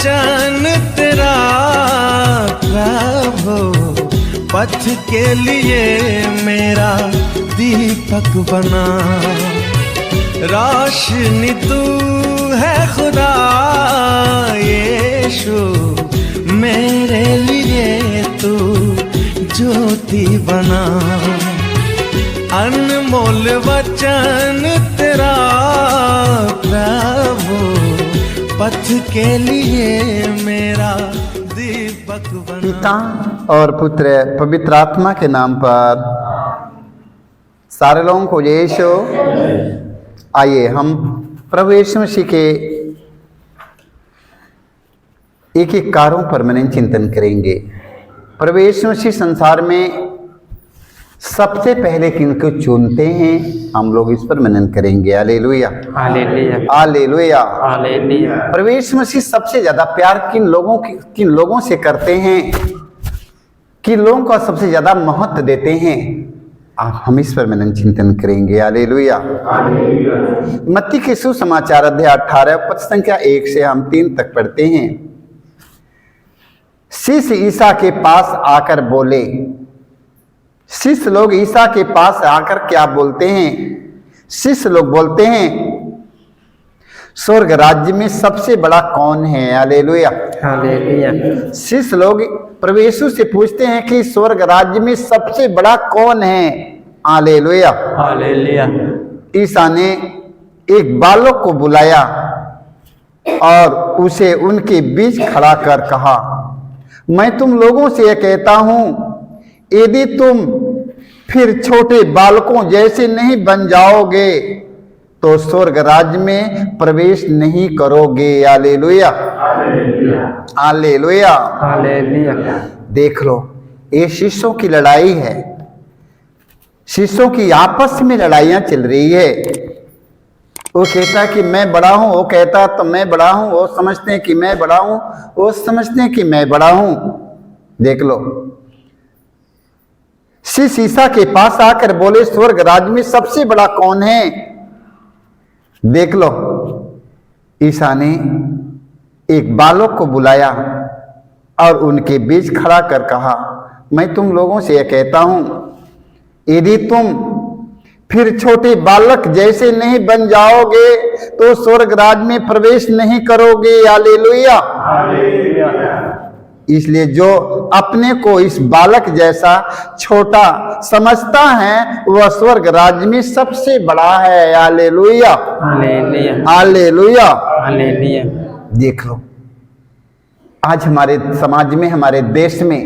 वचन तेरा प्रभु, पथ के लिए मेरा दीपक बना। रोशनी तू है खुदा यीशु, मेरे लिए तू ज्योति बना। अनमोल वचन तेरा प्रभु, पथ के लिए मेरा दीपक बना। पिता और पुत्र पवित्र आत्मा के नाम पर सारे लोगों को यीशु। आइए हम प्रभु यीशु मसीह के एक एक कार्यों पर मनन चिंतन करेंगे। प्रभु यीशु मसीह संसार में सबसे पहले किनको चुनते हैं, हम लोग इस पर मनन करेंगे। हालेलुया हालेलुया हालेलुया हालेलुया। प्रभु यीशु मसीह सबसे ज्यादा प्यार किन लोगों से करते हैं, किन लोगों को सबसे ज्यादा महत्व देते हैं, हम इस पर मनन चिंतन करेंगे। हालेलुया। मत्ती के सुसमाचार अध्याय 18 पद संख्या 1 से हम 3 तक पढ़ते हैं। शिष्य ईसा के पास आकर बोले, शिष्य लोग ईसा के पास आकर क्या बोलते हैं? शिष्य लोग बोलते हैं, स्वर्ग राज्य में सबसे बड़ा कौन है? Hallelujah hallelujah. शिष्य लोग प्रभु यीशु से पूछते हैं कि स्वर्ग राज्य में सबसे बड़ा कौन है? Hallelujah hallelujah. ईसा ने एक बालक को बुलाया और उसे उनके बीच खड़ा कर कहा, मैं तुम लोगों से यह कहता हूं, यदि तुम फिर छोटे बालकों जैसे नहीं बन जाओगे तो स्वर्ग राज्य में प्रवेश नहीं करोगे। Hallelujah hallelujah hallelujah. देख लो, ये शिष्यों की लड़ाई है, शिष्यों की आपस में लड़ाइयां चल रही है। वो कहता कि मैं बड़ा हूं, वो कहता तो मैं बड़ा हूं, वो समझते हैं कि मैं बड़ा हूं, वो समझते हैं कि मैं बड़ा हूं। देख लो, शिष्य ईसा के पास आकर बोले, स्वर्ग राज्य में सबसे बड़ा कौन है? देख लो, ईसा ने एक बालक को बुलाया और उनके बीच खड़ा कर कहा, मैं तुम लोगों से यह कहता हूं, यदि तुम फिर छोटे बालक जैसे नहीं बन जाओगे तो स्वर्ग राज्य में प्रवेश नहीं करोगे। Hallelujah hallelujah. इसलिए जो अपने को इस बालक जैसा छोटा समझता है वह स्वर्ग राज्य में सबसे बड़ा है। Hallelujah hallelujah hallelujah hallelujah. देख लो, आज हमारे समाज में, हमारे देश में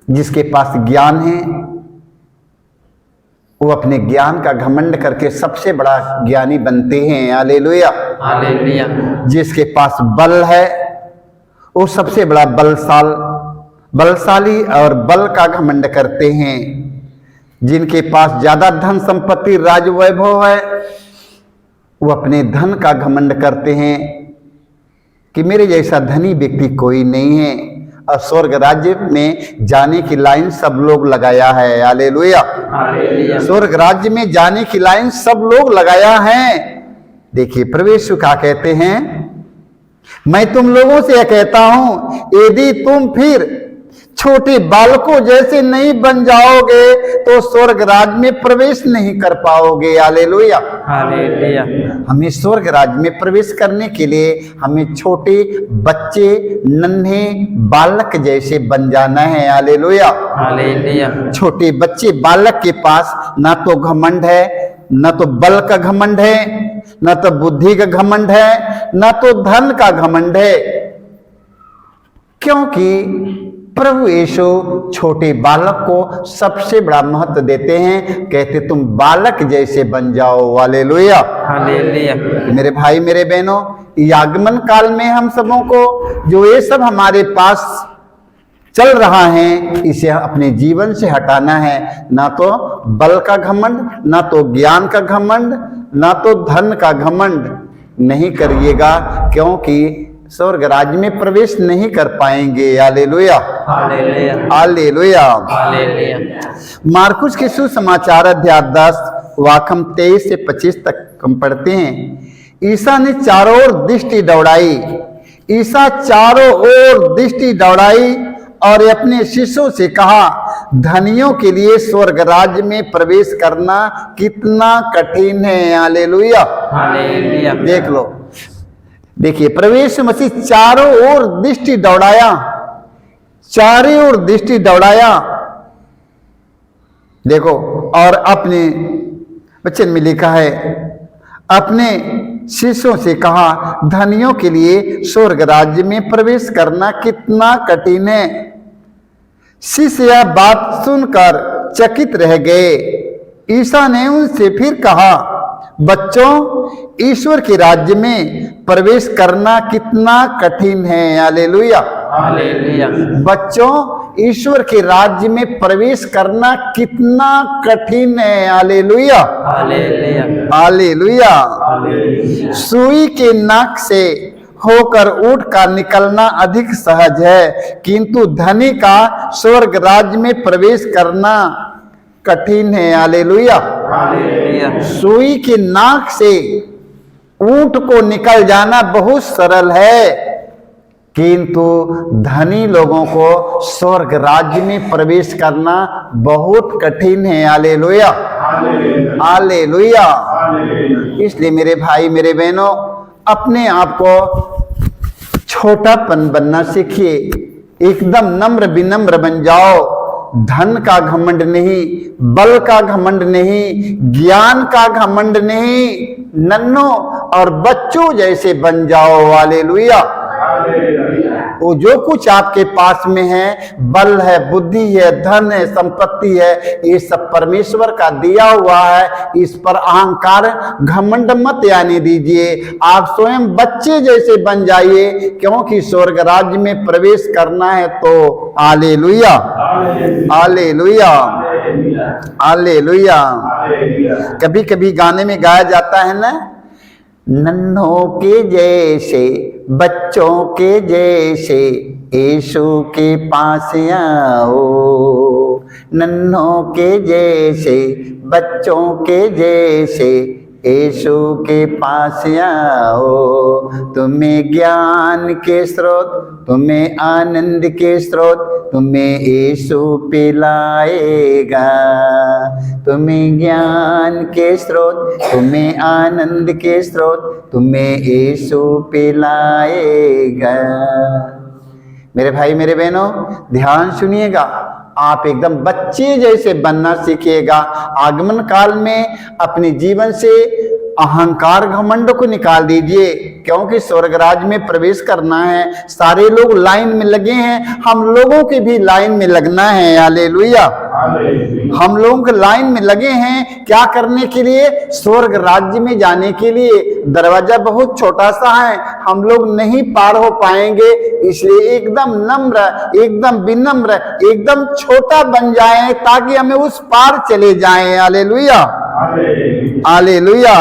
जिसके पास ज्ञान है वो अपने ज्ञान का घमंड करके सबसे बड़ा ज्ञानी बनते हैं। Hallelujah hallelujah. जिसके पास बल है वो सबसे बड़ा बलशाली और बल का घमंड करते हैं। जिनके पास ज्यादा धन संपत्ति राज वैभव है वो अपने धन का घमंड करते हैं कि मेरे जैसा धनी व्यक्ति कोई नहीं है, और स्वर्ग राज्य में जाने की लाइन सब लोग लगाया है। Hallelujah hallelujah. स्वर्ग राज्य में जाने की लाइन सब लोग लगाया है। देखिए प्रभु यीशु क्या कहते हैं, मैं तुम लोगों से यह कहता हूं, यदि तुम फिर छोटे बालकों जैसे नहीं बन जाओगे तो स्वर्ग राज्य में प्रवेश नहीं कर पाओगे। Hallelujah hallelujah. हमें स्वर्ग राज्य में प्रवेश करने के लिए हमें छोटे बच्चे, नन्हे बालक जैसे बन जाना है। Hallelujah hallelujah. छोटे बच्चे बालक के पास ना तो घमंड है, न तो बल का घमंड है, न तो बुद्धि का घमंड है, न तो धन का घमंड है, क्योंकि प्रभु यीशु छोटे बालक को सबसे बड़ा महत्व देते हैं। कहते तुम बालक जैसे बन जाओ। Hallelujah hallelujah. मेरे भाई मेरे बहनों, ये आगमन काल में हम सबों को जो ये सब हमारे पास चल रहा है इसे अपने जीवन से हटाना है। ना तो बल का घमंड, ना तो ज्ञान का घमंड, ना तो धन का घमंड नहीं करिएगा, क्योंकि स्वर्ग राज्य में प्रवेश नहीं कर पाएंगे। Hallelujah hallelujah hallelujah. हालेलुया। मार्कुस के सुसमाचार अध्याय 10 वाक्य 23 से 25 तक हम पढ़ते हैं। ईसा ने चारों ओर दृष्टि दौड़ाई, ईसा चारों ओर दृष्टि दौड़ाई और अपने शिष्यों से कहा, धनियों के लिए स्वर्ग राज्य में प्रवेश करना कितना कठिन है। Hallelujah, hallelujah. देख लो, देखिए प्रवेश मसीह चारों ओर दृष्टि दौड़ाया, चारों ओर दृष्टि दौड़ाया, देखो, और अपने वचन में लिखा है, अपने शिष्यों से कहा, धनियों के लिए स्वर्ग राज्य में प्रवेश करना कितना कठिन है। शिष्य यह बात सुनकर चकित रह गए। ईसा ने उनसे फिर कहा, बच्चों, ईश्वर के राज्य में प्रवेश करना कितना कठिन है। Hallelujah, hallelujah. बच्चों, ईश्वर के राज्य में प्रवेश करना कितना कठिन है। Hallelujah, hallelujah. हालेलुया। सुई के नाक से होकर ऊँट का निकलना अधिक सहज है, किंतु धनी का स्वर्ग राज्य में प्रवेश करना कठिन है। Hallelujah, hallelujah. सुई के नाक से ऊँट को निकल जाना बहुत सरल है, किंतु धनी लोगों को स्वर्ग राज्य में प्रवेश करना बहुत कठिन है। Hallelujah, hallelujah. इसलिए मेरे भाई, मेरे बहनों, अपने आप को छोटापन बनना सीखिए, एकदम नम्र विनम्र बन जाओ। धन का घमंड नहीं, बल का घमंड नहीं, ज्ञान का घमंड नहीं, नन्हों और बच्चों जैसे बन जाओ। हालेलुया। वो जो कुछ आपके पास में है, बल है, बुद्धि है, धन है, संपत्ति है, ये सब परमेश्वर का दिया हुआ है। इस पर अहंकार घमंड मत आने दीजिए। आप स्वयं बच्चे जैसे बन जाइए, क्योंकि स्वर्ग राज्य में प्रवेश करना है तो। Hallelujah, hallelujah, hallelujah. कभी कभी गाने में गाया जाता है ना, नन्हों के जैसे, बच्चों के जैसे यीशु के पास आओ, नन्हों के जैसे, बच्चों के जैसे यीशु के पास आओ। तुम्हें ज्ञान के स्रोत, तुम्हें आनंद के स्रोत, तुम्हें यीशु पिलाएगा। तुम्हें ज्ञान के स्रोत, तुम्हें आनंद के स्रोत, तुम्हें यीशु पिलाएगा। मेरे भाई, मेरे बहनों, ध्यान सुनिएगा, आप एकदम बच्चे जैसे बनना सीखिएगा। आगमन काल में अपने जीवन से अहंकार घमंड को निकाल दीजिए, क्योंकि स्वर्ग राज्य में प्रवेश करना है। सारे लोग लाइन में लगे हैं, हम लोगों के भी लाइन में लगना है। हालेलुया, हम लोग लाइन में लगे हैं क्या करने के लिए? स्वर्ग राज्य में जाने के लिए। दरवाजा बहुत छोटा सा है, हम लोग नहीं पार हो पाएंगे, इसलिए एकदम नम्र, एकदम विनम्र, एकदम छोटा बन जाएं ताकि हमें उस पार चले जाएं। Hallelujah, hallelujah.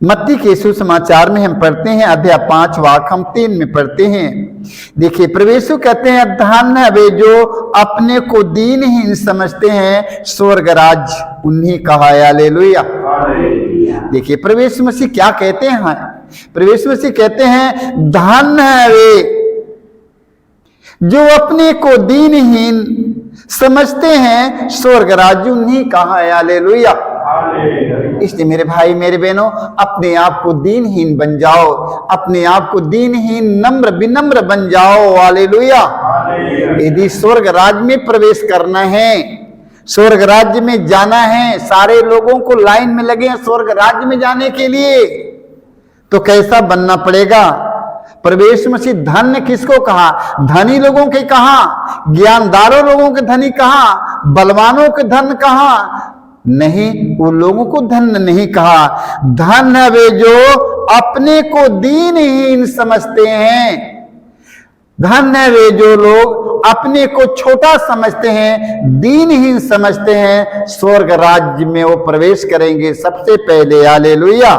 मत्ती के सुसमाचार में हम पढ़ते हैं, अध्याय 5 वाक्य हम 3 में पढ़ते हैं। देखिए, प्रभु यीशु कहते हैं, धन्य है वे जो अपने को दीनहीन समझते हैं, स्वर्ग राज्य उन्हीं का है। हालेलुया। देखिए प्रभु यीशु मसीह क्या कहते हैं? प्रभु यीशु मसीह कहते हैं, धन्य है वे जो अपने को दीनहीन समझते हैं, स्वर्ग राज्य उन्हीं का है। हालेलुया। इसलिए मेरे भाई, मेरे बहनों, अपने आप को दीनहीन बन जाओ, अपने आप को दीनहीन, नम्र विनम्र बन जाओ। हालेलुया। यदि स्वर्ग राज्य में प्रवेश करना है, स्वर्ग राज्य में जाना है, सारे लोगों को लाइन में लगे हैं स्वर्ग राज्य में जाने के लिए, तो कैसा बनना पड़ेगा? प्रभु यीशु मसीह धन्य किसको कहा? धनी लोगों के कहा, ज्ञानदारों लोगों के धनी कहा, बलवानों के धन कहा? नहीं, वो लोगों को धन्य नहीं कहा। धन्य वे जो अपने को दीनहीन समझते हैं, धन्य वे जो लोग अपने को छोटा समझते हैं, दीनहीन समझते हैं, स्वर्ग राज्य में वो प्रवेश करेंगे सबसे पहले। हालेलुया।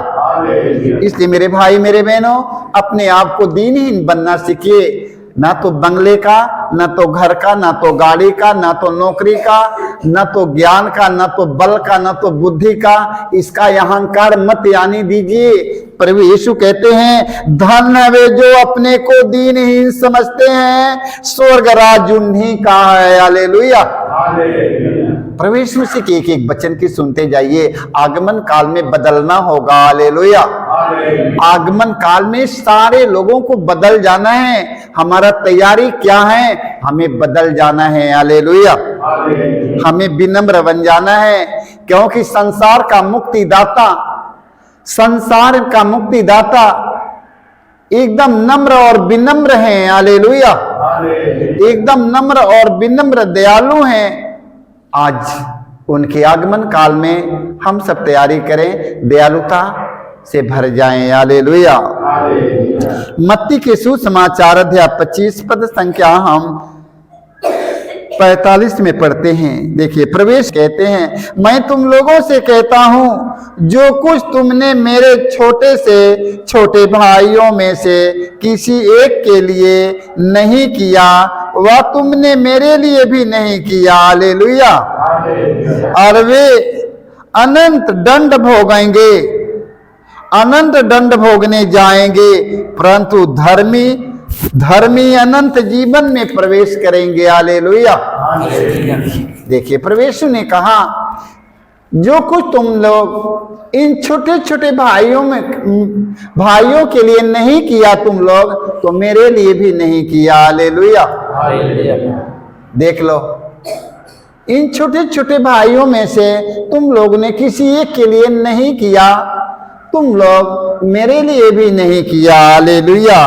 इसलिए मेरे भाई, मेरे बहनों, अपने आप को दीनहीन बनना सीखिए। ना तो बंगले का, न तो घर का, न तो गाड़ी का, न तो नौकरी का, न तो ज्ञान का, न तो बल का, न तो बुद्धि का, इसका अहंकार मत आने दीजिए। प्रभु यीशु कहते हैं धन है वे जो अपने को दीनहीन समझते हैं, स्वर्ग राज उन्हीं का है। हालेलुया। प्रभु यीशु मसीह के एक एक वचन की सुनते जाइए। आगमन काल में बदलना होगा। हालेलुया। आगमन काल में सारे लोगों को बदल जाना है। हमारा तैयारी क्या है? हमें बदल जाना है। हालेलुया। हमें विनम्र बन जाना है, क्योंकि संसार का मुक्तिदाता एकदम नम्र और विनम्र हैं। हालेलुया। एकदम नम्र और विनम्र दयालु हैं। आज उनके आगमन काल में हम सब तैयारी करें, दयालुता से भर जाएं। हालेलुया। मत्ती के सुसमाचार अध्याय 25 पद संख्या हम 45 में पढ़ते हैं। देखिए, प्रवेश कहते हैं मैं तुम लोगों से कहता हूं जो कुछ तुमने मेरे छोटे से छोटे भाइयों में से किसी एक के लिए नहीं किया वह तुमने मेरे लिए भी नहीं किया। हालेलुया। और वे अनंत दंड भोगेंगे, अनंत दंड भोगने जाएंगे, परंतु धर्मी अनंत जीवन में प्रवेश करेंगे। हालेलुया। देखिए, प्रभु ने कहा जो कुछ तुम लोग इन छोटे छोटे भाइयों के लिए नहीं किया तुम लोग, तो मेरे लिए भी नहीं किया। हालेलुया। देख लो, इन छोटे छोटे भाइयों में से तुम लोग ने किसी एक के लिए नहीं किया, तुम लोग मेरे लिए भी नहीं किया। हालेलुया।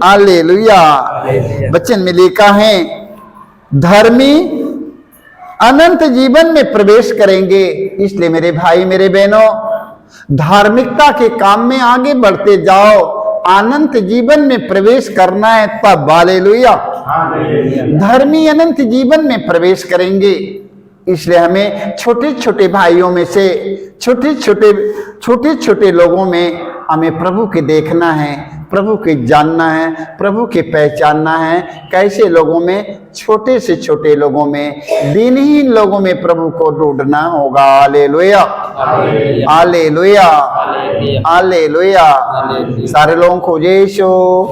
हालेलुया। वचन में लिखा है धर्मी अनंत जीवन में प्रवेश करेंगे। इसलिए मेरे भाई मेरे बहनों, धार्मिकता के काम में आगे बढ़ते जाओ। अनंत जीवन में प्रवेश करना है तब। हालेलुया। धर्मी अनंत जीवन में प्रवेश करेंगे। इसलिए हमें छोटे छोटे भाइयों में से छोटे छोटे लोगों में हमें प्रभु के देखना है, प्रभु के जानना है, प्रभु के पहचानना है। कैसे लोगों में? छोटे से छोटे लोगों में, दीनहीन लोगों में प्रभु को ढूंढना होगा। हालेलुया। हालेलुया। हालेलुया। सारे लोगों को जय यीशु।